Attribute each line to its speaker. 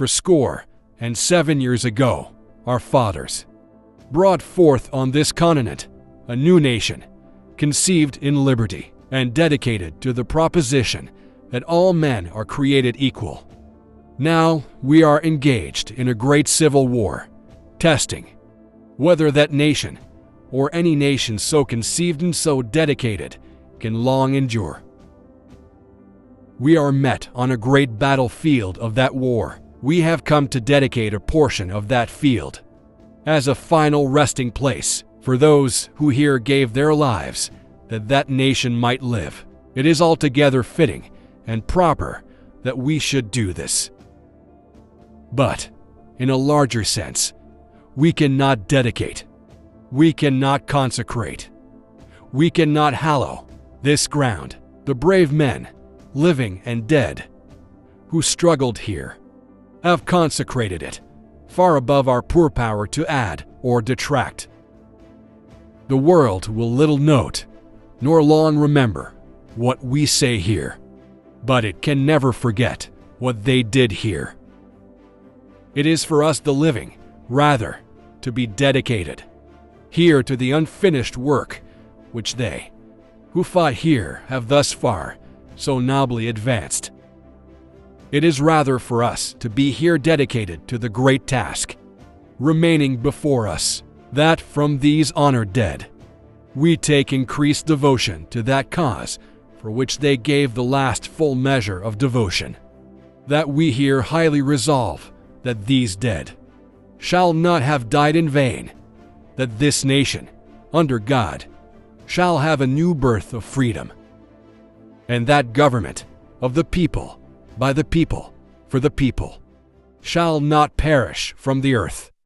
Speaker 1: For 67 years ago, our fathers brought forth on this continent a new nation, conceived in liberty and dedicated to the proposition that all men are created equal. Now we are engaged in a great civil war, testing whether that nation, or any nation so conceived and so dedicated, can long endure. We are met on a great battlefield of that war. We have come to dedicate a portion of that field as a final resting place for those who here gave their lives that that nation might live. It is altogether fitting and proper that we should do this. But, in a larger sense, we cannot dedicate, we cannot consecrate, we cannot hallow this ground. The brave men, living and dead, who struggled here, have consecrated it, far above our poor power to add or detract. The world will little note, nor long remember, what we say here, but it can never forget what they did here. It is for us the living, rather, to be dedicated here to the unfinished work which they, who fought here, have thus far so nobly advanced. It is rather for us to be here dedicated to the great task remaining before us, that from these honored dead we take increased devotion to that cause for which they gave the last full measure of devotion, that we here highly resolve that these dead shall not have died in vain, that this nation, under God, shall have a new birth of freedom, and that government of the people, by the people, for the people, shall not perish from the earth.